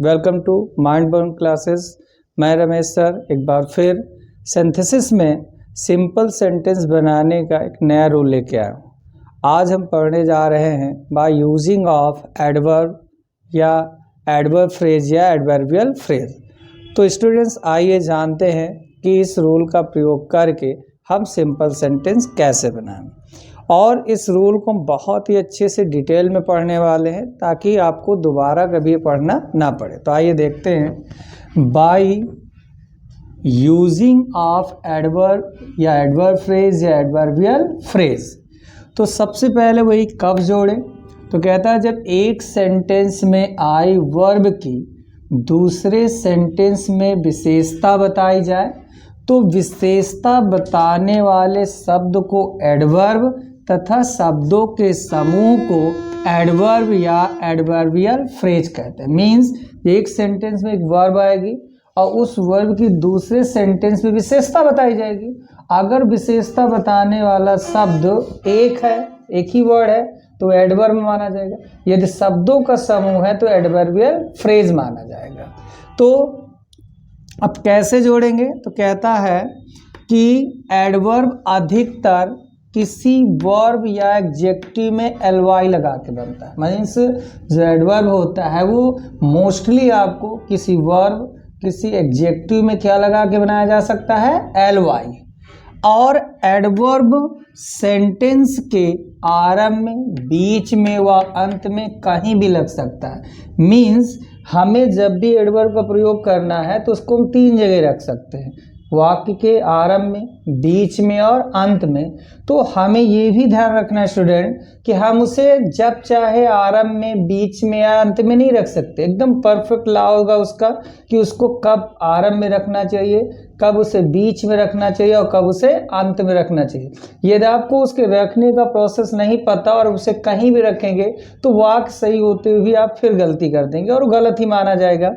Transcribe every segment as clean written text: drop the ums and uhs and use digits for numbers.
Welcome to mind burn classes. मैं Ramesh sir एक बार फिर सिंथेसिस में सिंपल सेंटेंस बनाने का एक नया रूल लेके आया हूँ। आज हम पढ़ने जा रहे हैं बाय यूजिंग ऑफ एडवर्ब या एडवर्ब फ्रेज या एडवर्बियल फ्रेज। तो स्टूडेंट्स आइए जानते हैं कि इस रूल का प्रयोग करके हम सिंपल सेंटेंस कैसे बनाएं, और इस रूल को हम बहुत ही अच्छे से डिटेल में पढ़ने वाले हैं ताकि आपको दोबारा कभी पढ़ना ना पड़े। तो आइए देखते हैं बाय यूजिंग ऑफ एडवर्ब या एडवर्ब फ्रेज या एडवर्बियल फ्रेज। तो सबसे पहले वही कब जोड़ें, तो कहता है जब एक सेंटेंस में आई वर्ब की दूसरे सेंटेंस में विशेषता बताई जाए तो विशेषता बताने वाले शब्द को एडवर्ब तथा शब्दों के समूह को एडवर्ब या एडवर्बियल फ्रेज कहते हैं। मीन्स एक सेंटेंस में एक वर्ब आएगी और उस वर्ब की दूसरे सेंटेंस में विशेषता बताई जाएगी। अगर विशेषता बताने वाला शब्द एक है, एक ही वर्ड है, तो एडवर्ब माना जाएगा। यदि शब्दों का समूह है तो एडवर्बियल फ्रेज माना जाएगा। तो अब कैसे जोड़ेंगे, तो कहता है कि एडवर्ब अधिकतर किसी वर्ब या एडजेक्टिव में एलवाई लगा के बनता है। मीन्स जो एडवर्ब होता है वो मोस्टली आपको किसी वर्ब किसी एडजेक्टिव में क्या लगा के बनाया जा सकता है, एलवाई। और एडवर्ब सेंटेंस के आरंभ में, बीच में व अंत में कहीं भी लग सकता है। मीन्स हमें जब भी एडवर्ब का प्रयोग करना है तो उसको हम तीन जगह रख सकते हैं, वाक्य के आरंभ में, बीच में और अंत में। तो हमें ये भी ध्यान रखना है स्टूडेंट कि हम उसे जब चाहे आरंभ में, बीच में या अंत में नहीं रख सकते। एकदम परफेक्ट लॉ होगा उसका कि उसको कब आरंभ में रखना चाहिए, कब उसे बीच में रखना चाहिए और कब उसे अंत में रखना चाहिए। यदि आपको उसके रखने का प्रोसेस नहीं पता और उसे कहीं भी रखेंगे तो वाक्य सही होते हुए भी आप फिर गलती कर देंगे और गलत ही माना जाएगा।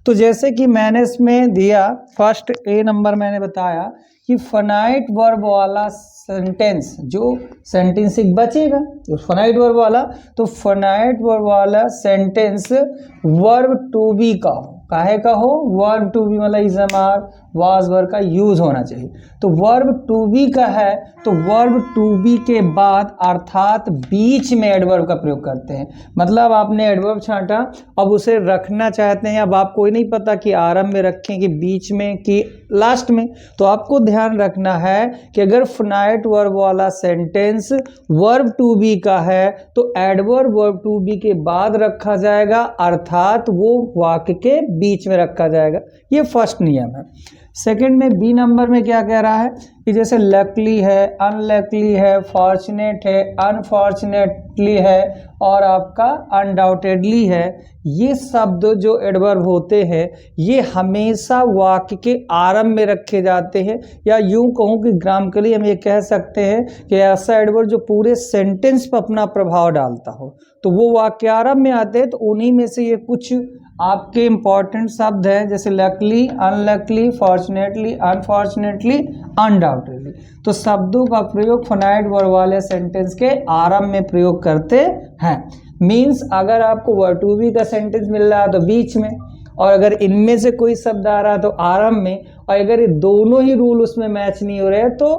तो जैसे कि मैंने इसमें दिया फर्स्ट ए नंबर मैंने बताया कि फाइनाइट वर्ब वाला सेंटेंस, जो सेंटेंस एक बचेगा तो फाइनाइट वर्ब वाला, तो फाइनाइट वर्ब वाला सेंटेंस वर्ब टू बी का हो। काहे का हो, वर्ब टू बी मतलब is am are was verb का यूज होना चाहिए। तो वर्ब टू बी का है तो वर्ब टू बी के बाद अर्थात बीच में एडवर्ब का प्रयोग करते हैं। मतलब आपने एडवर्ब छांटा, अब उसे रखना चाहते हैं, अब आपको नहीं पता कि आरंभ में रखें कि बीच में कि लास्ट में। तो आपको ध्यान रखना है कि अगर फाइनाइट वर्ब वाला सेंटेंस वर्ब टू बी का है तो एडवर्ब वर्ब टू बी के बाद रखा जाएगा, अर्थात वो वाक्य के बीच में रखा जाएगा। ये फर्स्ट नियम है। सेकंड में बी नंबर में क्या कह रहा है कि जैसे लकली है, अनलकली है, फॉर्चुनेट है, अनफॉर्चुनेटली है और आपका अनडाउटेडली है। ये शब्द जो एडवर्ब होते हैं ये हमेशा वाक्य के आरंभ में रखे जाते हैं, या यूं कहूँ कि ग्रामकली हम ये कह सकते हैं कि ऐसा एडवर्ब जो पूरे सेंटेंस पर अपना प्रभाव डालता हो तो वो वाक्य आरंभ में आते हैं। तो उन्हीं में से ये कुछ आपके इंपॉर्टेंट शब्द हैं, जैसे luckily, unluckily, fortunately, unfortunately, undoubtedly. तो शब्दों का प्रयोग फाइनाइट वर्ब वाले सेंटेंस के आरंभ में प्रयोग करते हैं। मीन्स अगर आपको वर्ब टू बी का सेंटेंस मिल रहा है तो बीच में, और अगर इनमें से कोई शब्द आ रहा है तो आरंभ में, और अगर ये दोनों ही रूल उसमें मैच नहीं हो रहे तो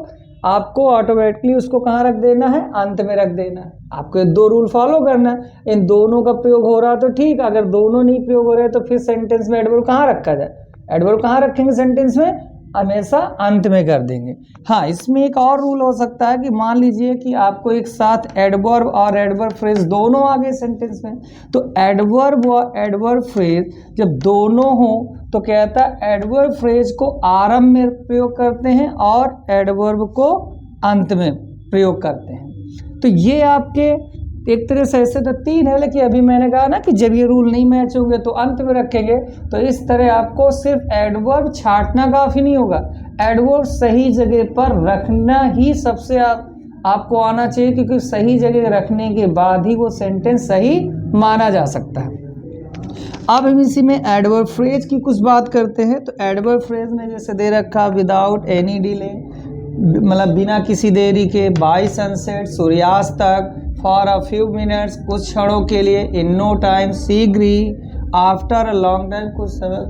आपको ऑटोमेटिकली उसको कहाँ रख देना है, अंत में रख देना है। आपको ये दो रूल फॉलो करना है। इन दोनों का प्रयोग हो रहा तो ठीक, अगर दोनों नहीं प्रयोग हो रहे तो फिर सेंटेंस में एडवर्ब कहाँ रखा जाए, एडवर्ब कहाँ रखेंगे सेंटेंस में, हमेशा अंत में कर देंगे। हाँ, इसमें एक और रूल हो सकता है कि मान लीजिए कि आपको एक साथ एडवर्ब और एडवर्ब फ्रेज दोनों आ गए सेंटेंस में, तो एडवर्ब व एडवर्ब फ्रेज जब दोनों हो तो कहता है एडवर्ब फ्रेज को आरंभ में प्रयोग करते हैं और एडवर्ब को अंत में प्रयोग करते हैं। तो ये आपके एक तरह से ऐसे तो तीन है, लेकिन अभी मैंने कहा ना कि जब ये रूल नहीं मैच होंगे तो अंत में रखेंगे। तो इस तरह आपको सिर्फ एडवर्ब छांटना काफ़ी नहीं होगा, एडवर्ब सही जगह पर रखना ही सबसे आपको आना चाहिए, क्योंकि सही जगह रखने के बाद ही वो सेंटेंस सही माना जा सकता है। अब हम इसी में एडवर्ब फ्रेज की कुछ बात करते हैं। तो एडवर्ब फ्रेज में जैसे दे रखा विदाउट एनी डिले, मतलब बिना किसी देरी के, बाय सनसेट, सूर्यास्त तक, फॉर अ फ्यू मिनट्स, कुछ क्षणों के लिए, इन नो टाइम, शीघ्र ही, आफ्टर अ लॉन्ग टाइम, कुछ समय,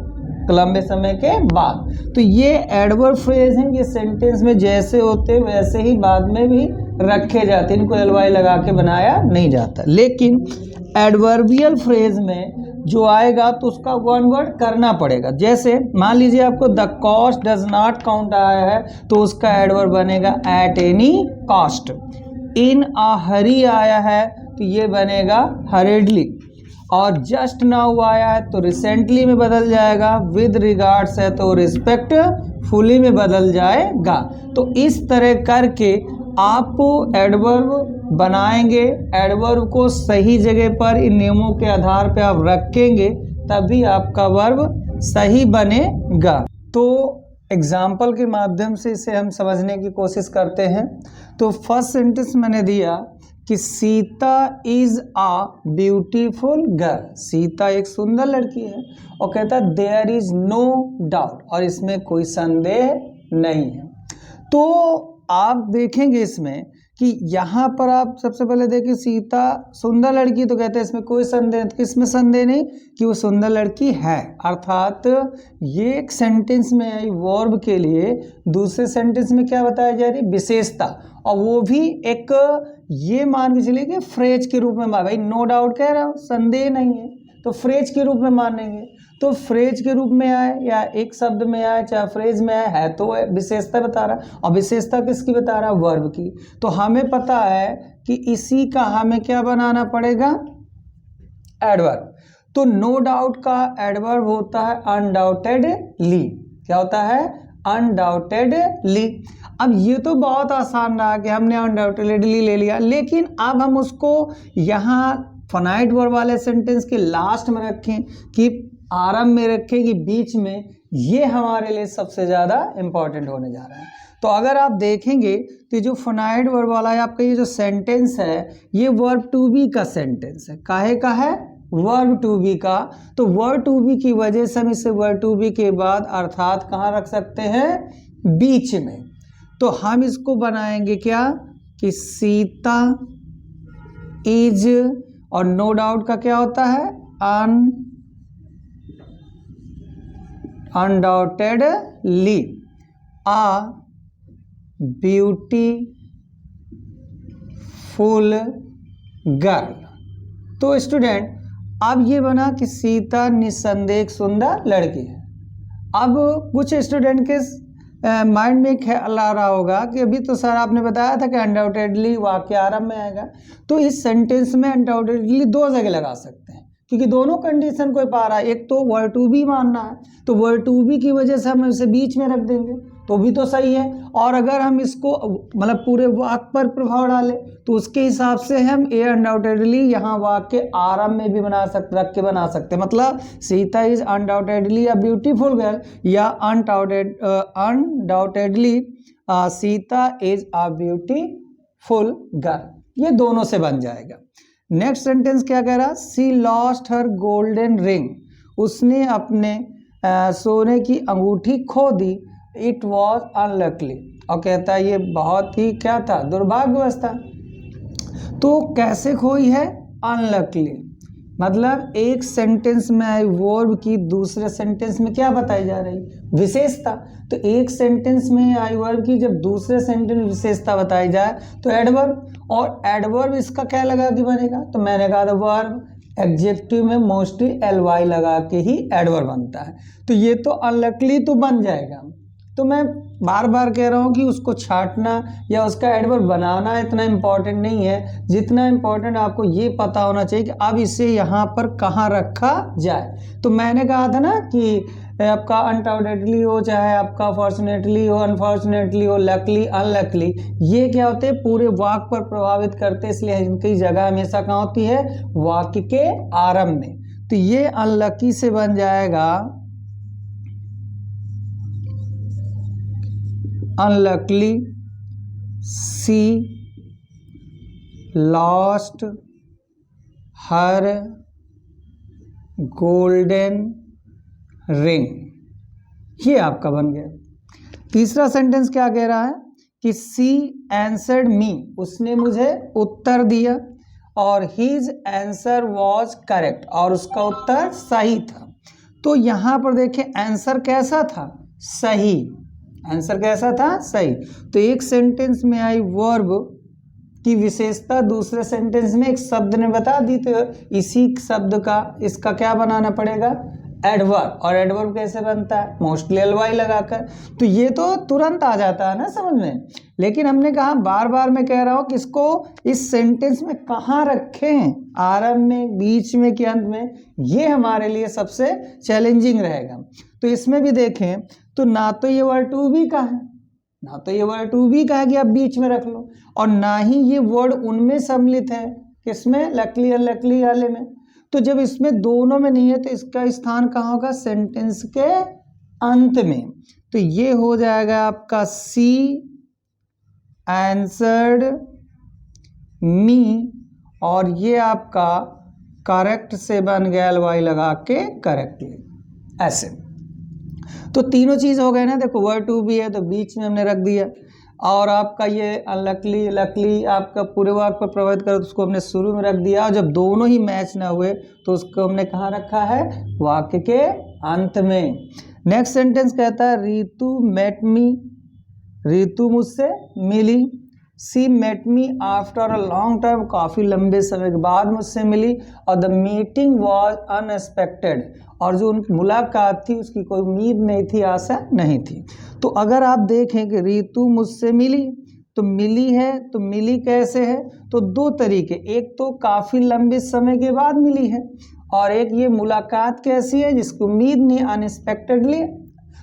लंबे समय के बाद। तो ये एडवर्ब फ्रेज हैं, ये सेंटेंस में जैसे होते वैसे ही बाद में भी रखे जाते हैं, इनको एलवाई लगा के बनाया नहीं जाता। लेकिन एडवर्बियल फ्रेज में जो आएगा तो उसका वन वर्ड करना पड़ेगा। जैसे मान लीजिए आपको the cost does not count आया है, तो उसका एडवर्ब बनेगा एट एनी कॉस्ट। इन अ हरी आया है तो ये बनेगा हरेडली। और जस्ट नाउ आया है तो रिसेंटली में बदल जाएगा। विद रिगार्ड्स है तो रिस्पेक्टफुली में बदल जाएगा। तो इस तरह करके आप एडवर्ब बनाएंगे, एडवर्ब को सही जगह पर इन नियमों के आधार पर आप रखेंगे, तभी आपका वर्ब सही बनेगा। तो एग्जाम्पल के माध्यम से इसे हम समझने की कोशिश करते हैं। तो फर्स्ट सेंटेंस मैंने दिया कि Sita is a beautiful girl, Sita एक सुंदर लड़की है, और कहता है देयर इज नो डाउट, और इसमें कोई संदेह नहीं है। तो आप देखेंगे इसमें कि यहाँ पर आप सबसे पहले देखिए सीता सुंदर लड़की, तो कहते हैं इसमें कोई संदेह, किसमें संदेह नहीं कि वो सुंदर लड़की है। अर्थात ये एक सेंटेंस में आई वर्ब के लिए दूसरे सेंटेंस में क्या बताया जा रही, विशेषता, और वो भी एक ये मान के चलिए कि फ्रेज के रूप में। भाई नो डाउट कह रहा हूँ, संदेह नहीं है, तो फ्रेज के रूप में मानेंगे। तो फ्रेज के रूप में आए या एक शब्द में आए चाहे फ्रेज में आए, है तो विशेषता बता रहा है, और विशेषता किसकी बता रहा है, वर्ब की। तो हमें पता है कि इसी का हमें क्या बनाना पड़ेगा, एडवर्ब। तो नो डाउट का एडवर्ब होता है अनडाउटेडली। क्या होता है, अनडाउटेडली। अब ये तो बहुत आसान रहा कि हमने अनडाउटेडली ले लिया, लेकिन अब हम उसको यहाँ फाइनाइट वर्ब वाले सेंटेंस के लास्ट में रखें कि आरंभ में रखें कि बीच में, ये हमारे लिए सबसे ज़्यादा इम्पॉर्टेंट होने जा रहा है। तो अगर आप देखेंगे तो जो फाइनाइट वर्ब वाला है आपका ये जो सेंटेंस है, ये वर्ब टू बी का सेंटेंस है। काहे का है, वर्ब टू बी का। तो वर्ब टू बी की वजह से हम इसे वर्ब टू बी के बाद अर्थात कहाँ रख सकते हैं, बीच में। तो हम इसको बनाएंगे क्या कि सीता इज, और नो डाउट का क्या होता है, अनडाउटेडली आ ब्यूटीफुल गर्ल। तो स्टूडेंट अब ये बना कि सीता निस्संदेह एक सुंदर लड़की है। अब कुछ स्टूडेंट के माइंड में ख्याल आ रहा होगा कि अभी तो सर आपने बताया था कि अनडाउटेडली वाक्य आरंभ में आएगा, तो इस सेंटेंस में अनडाउटेडली दो जगह लगा सकते हैं, क्योंकि दोनों कंडीशन कोई पा रहा है। एक तो वर्ब टू बी मानना है, तो वर्ब टू बी की वजह से हम इसे बीच में रख देंगे तो भी तो सही है। और अगर हम इसको मतलब पूरे वाक्य पर प्रभाव डालें तो उसके हिसाब से हम ए अनडाउटेडली यहाँ वाक्य के आरंभ में भी बना सकते, रख के बना सकते। मतलब Sita is undoubtedly a beautiful girl, या undoubtedly Sita is a beautiful girl, ये दोनों से बन जाएगा। नेक्स्ट सेंटेंस क्या कह रहा, सी लॉस्ट हर गोल्डन रिंग, उसने अपने सोने की अंगूठी खो दी। इट वॉज अनलकली, और कहता है ये बहुत ही क्या था, दुर्भाग्यवश था। तो कैसे खोई है, अनलकली। मतलब एक सेंटेंस में आई वर्ब की दूसरे सेंटेंस में क्या बताई जा रही, विशेषता। तो एक सेंटेंस में आई वर्ब की जब दूसरे सेंटेंस में विशेषता बताई जाए तो एडवर्ब, और एडवर्ब इसका क्या लगा कि बनेगा, तो मैंने कहा था वर्ब। एडजेक्टिव में मोस्टली एलवाई लगा के ही एडवर्ब बनता है। तो ये तो अनलकली तो बन जाएगा। तो मैं बार बार कह रहा हूँ कि उसको छांटना या उसका एडवर्ब बनाना इतना इम्पोर्टेंट नहीं है, जितना इम्पोर्टेंट आपको ये पता होना चाहिए कि अब इसे यहाँ पर कहाँ रखा जाए। तो मैंने कहा था ना कि आपका अनडाउटेडली हो चाहे आपका फॉर्चुनेटली हो, अनफॉर्चुनेटली हो, लकली, अनलकली, ये क्या होते हैं, पूरे वाक्य पर प्रभावित करते, इसलिए इनकी जगह हमेशा कहाँ होती है, वाक्य के आरंभ में। तो ये अनलकी से बन जाएगा अनलकली सी लॉस्ट हर गोल्डन रिंग, ये आपका बन गया। तीसरा सेंटेंस क्या कह रहा है कि सी एंसर्ड मी, उसने मुझे उत्तर दिया। और हीज आंसर वॉज करेक्ट, और उसका उत्तर सही था। तो यहाँ पर देखें आंसर कैसा था, सही। आंसर कैसा था, सही। तो एक सेंटेंस में आई वर्ब की विशेषता दूसरे सेंटेंस में एक शब्द ने बता दी, तो इसी शब्द का इसका क्या बनाना पड़ेगा, एडवर्ब। और एडवर्ब कैसे बनता है, मोस्टली एलवाई लगाकर। तो ये तो तुरंत आ जाता है ना समझ में, लेकिन हमने कहा बार बार मैं कह रहा हूं कि इसको इस सेंटेंस में कहाँ रखें, आरंभ में, बीच में कि अंत में, ये हमारे लिए सबसे चैलेंजिंग रहेगा। तो इसमें भी देखें तो ना तो ये वर्ड टू बी का है, ना तो ये वर्ड टू बी का है कि आप बीच में रख लो, और ना ही ये वर्ड उनमें सम्मिलित है, किसमें, लकली अनलकली वाले में। तो जब इसमें दोनों में नहीं है तो इसका स्थान कहाँ होगा, सेंटेंस के अंत में। तो ये हो जाएगा आपका सी आंसर्ड मी, और ये आपका करेक्ट से बन गया एलवाई लगा के करेक्टली, ऐसे। तो तीनों चीज हो गए ना, देखो वर्ड टू बी है तो बीच में हमने रख दिया, और आपका ये अनलकली लकली आपका पूरे वाक्य पर प्रभावित करे तो उसको हमने शुरू में रख दिया, और जब दोनों ही मैच ना हुए तो उसको हमने कहाँ रखा है, वाक्य के अंत में। नेक्स्ट सेंटेंस कहता है रितु मेट मी, रितु मुझसे मिली। She met me after a long time, काफ़ी लंबे समय के बाद मुझसे मिली। और द मीटिंग वॉज अनएक्सपेक्टेड, और जो उनकी मुलाकात थी उसकी कोई उम्मीद नहीं थी, आशा नहीं थी। तो अगर आप देखें कि रितु मुझसे मिली, तो मिली है, तो मिली कैसे है, तो दो तरीके, एक तो काफ़ी लंबे समय के बाद मिली है, और एक ये मुलाकात कैसी है जिसकी उम्मीद नहीं, अनएक्सपेक्टेडली।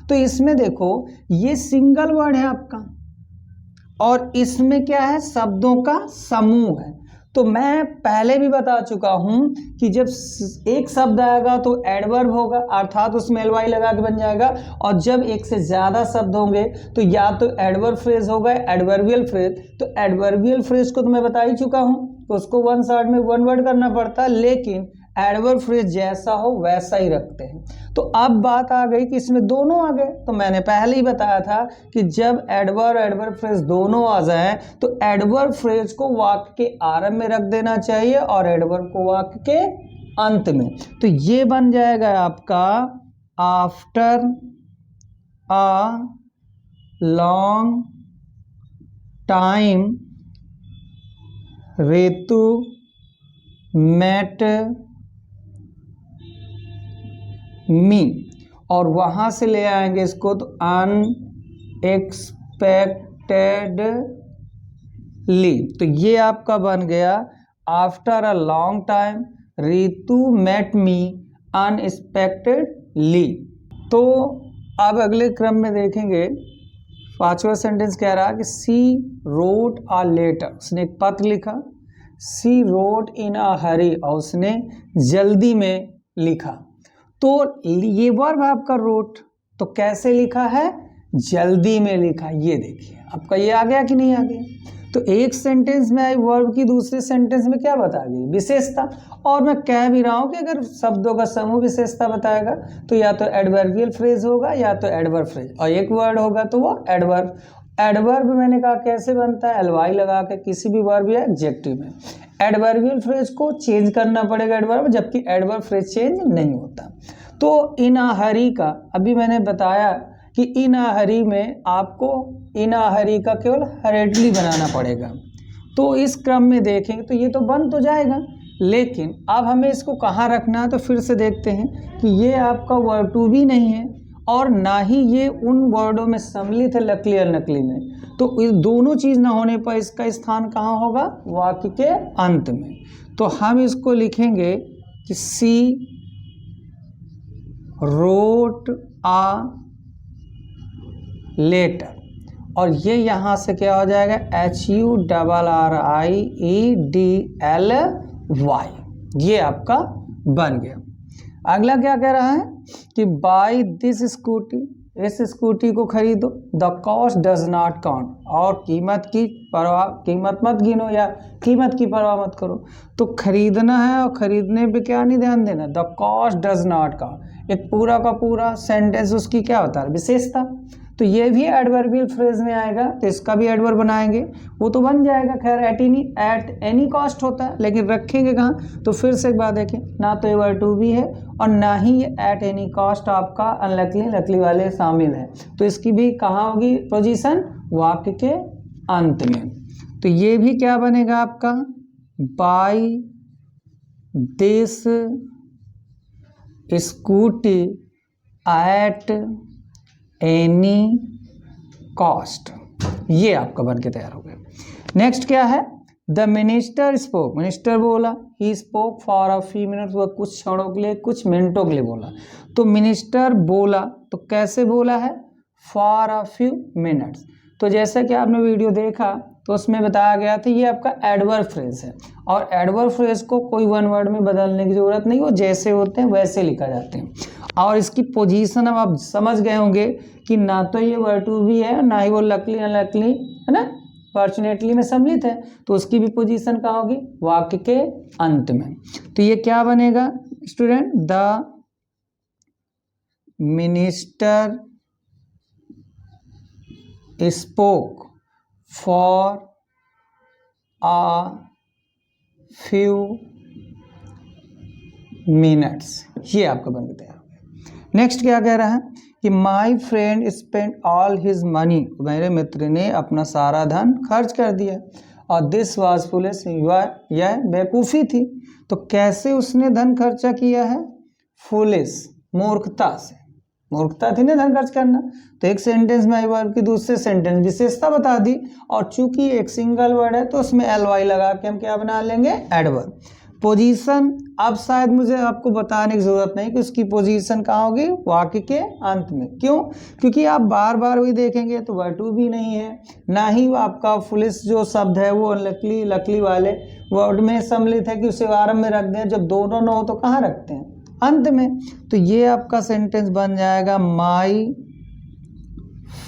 तो इसमें देखो ये सिंगल वर्ड है आपका, और इसमें क्या है, शब्दों का समूह है। तो मैं पहले भी बता चुका हूं कि जब एक शब्द आएगा तो एडवर्ब होगा, अर्थात उसमें एलवाई लगा के बन जाएगा, और जब एक से ज़्यादा शब्द होंगे तो या तो एडवर्ब फ्रेज होगा, एडवर्बियल फ्रेज। तो एडवर्बियल फ्रेज को तो मैं बता ही चुका हूं, तो उसको वन शॉट में वन वर्ड करना पड़ता है, लेकिन एडवर्ब फ्रेज जैसा हो वैसा ही रखते हैं। तो अब बात आ गई कि इसमें दोनों आ गए, तो मैंने पहले ही बताया था कि जब एडवर्ब फ्रेज दोनों आ जाए तो एडवर्ब फ्रेज को वाक्य के आरंभ में रख देना चाहिए और एडवर्ब को वाक्य के अंत में। तो ये बन जाएगा आपका after a long time Ritu met me, और वहां से ले आएंगे इसको तो अनएक्सपेक्टेडली। तो ये आपका बन गया after a long time Ritu met me unexpectedly. तो अब अगले क्रम में देखेंगे, पांचवा सेंटेंस कह रहा है कि सी रोट अ लेटर, उसने एक पत्र लिखा। सी रोट इन अ हरी, और उसने जल्दी में लिखा। तो ये वर्ब आपका रोट, तो कैसे लिखा है, जल्दी में लिखा। ये देखिए आपका ये आ गया कि नहीं आ गया। तो एक सेंटेंस में आई वर्ब की दूसरे सेंटेंस में क्या बता गई, विशेषता। और मैं कह भी रहा हूं कि अगर शब्दों का समूह विशेषता बताएगा तो या तो एडवर्बियल फ्रेज होगा या तो एडवर्ब फ्रेज, और एक वर्ड होगा तो वो एडवर्ब। एडवर्ब मैंने कहा कैसे बनता है, एलवाई लगा के किसी भी वर्ब या एडजेक्टिव में। एडवर्बियल फ्रेज को चेंज करना पड़ेगा एडवर्ब, जबकि एडवर्ब फ्रेज चेंज नहीं होता। तो इन अ हरी का अभी मैंने बताया कि इन अ हरी में आपको इन अ हरी का केवल हरेडली बनाना पड़ेगा। तो इस क्रम में देखेंगे तो ये तो बन तो जाएगा, लेकिन अब हमें इसको कहाँ रखना है, तो फिर से देखते हैं कि ये आपका वर्ड टू बी नहीं है और ना ही ये उन वर्डों में सम्मिलित है लकली और नकली में। तो इस दोनों चीज़ ना होने पर इसका स्थान कहाँ होगा, वाक्य के अंत में। तो हम इसको लिखेंगे कि सी रोट आ लेटर, और ये यहाँ से क्या हो जाएगा, HURRIEDLY, ये आपका बन गया। अगला क्या कह रहा है कि बाय दिस स्कूटी, इस स्कूटी को खरीदो। The cost does not count, और कीमत मत गिनो या कीमत की परवाह मत करो। तो खरीदना है और खरीदने पे क्या नहीं ध्यान देना, the cost does not count. एक पूरा का पूरा सेंटेंस उसकी क्या होता है, विशेषता। तो ये भी एडवर्बियल फ्रेज में आएगा, तो इसका भी एडवर्ब बनाएंगे, वो तो बन जाएगा। खैर एट एनी कॉस्ट होता है, लेकिन रखेंगे कहाँ, तो फिर से एक बात देखें, ना तो ये वर्ब टू बी है और ना ही ये एट एनी कॉस्ट आपका अनलकली लकली वाले शामिल है, तो इसकी भी कहाँ होगी पोजीशन, वाक्य के अंत में। तो ये भी क्या बनेगा आपका, buy this scooty at any cost, ये आपका बन के तैयार हो गया। नेक्स्ट क्या है, द मिनिस्टर स्पोक, मिनिस्टर बोला, he spoke for a few minutes, वह कुछ क्षणों के लिए, कुछ मिनटों के लिए बोला। तो मिनिस्टर बोला तो कैसे बोला है, फॉर अ फ्यू मिनट्स। तो जैसा कि आपने वीडियो देखा तो उसमें बताया गया था ये आपका एडवर्ब फ्रेज है, और एडवर्ब फ्रेज को कोई वन वर्ड में बदलने की जरूरत नहीं, वो जैसे होते हैं वैसे लिखा जाते हैं। और इसकी पोजीशन अब आप समझ गए होंगे कि ना तो ये वर्ब टू बी है, ना ही वो लकली अनलकली है ना, फॉर्चुनेटली में सम्मिलित है, तो उसकी भी पोजीशन कहाँ होगी, वाक्य के अंत में। तो ये क्या बनेगा student, the minister spoke for a few minutes, ये आपका बन के तैयार हो गया। नेक्स्ट क्या कह रहा है कि my friend spend all his money, मेरे मित्र ने अपना सारा धन खर्च कर दिया, और दिस वाज फुलिश, यह बेवकूफ़ी थी। तो कैसे उसने धन खर्चा किया है, फुलिश, मूर्खता से, मूर्खता थी ना धन खर्च करना। तो एक सेंटेंस में आई वर्ब की दूसरे सेंटेंस विशेषता बता दी, और चूंकि एक सिंगल वर्ड है तो उसमें ly लगा के हम क्या बना लेंगे, एडवर्ब। पोजीशन अब शायद मुझे आपको बताने की जरूरत नहीं कि उसकी पोजीशन कहाँ होगी, वाक्य के अंत में। क्यों, क्योंकि आप बार बार वही देखेंगे तो वर्ब टू भी नहीं है, ना ही आपका फुलिश जो शब्द है वो लकली लकली वाले वर्ड में सम्मिलित है कि उसे आरंभ में रख दें, जब दोनों न हो तो कहाँ रखते हैं, अंत में। तो ये आपका सेंटेंस बन जाएगा, my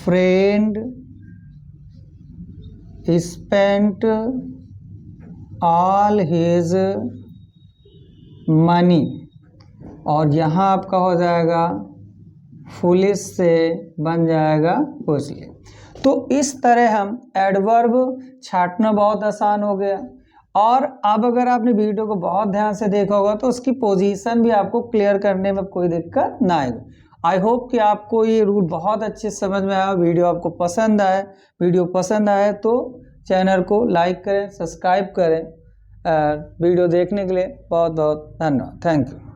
friend spent all his money, और यहाँ आपका हो जाएगा फुलिश से बन जाएगा फुलिश। तो इस तरह हम एडवर्ब छांटना बहुत आसान हो गया। और अब अगर आपने वीडियो को बहुत ध्यान से देखा होगा तो उसकी पोजीशन भी आपको क्लियर करने में कोई दिक्कत ना आएगी। आई होप कि आपको ये रूल बहुत अच्छे समझ में आया, वीडियो आपको पसंद आए। वीडियो पसंद आए तो चैनल को लाइक करें, सब्सक्राइब करें। वीडियो देखने के लिए बहुत बहुत धन्यवाद, थैंक यू।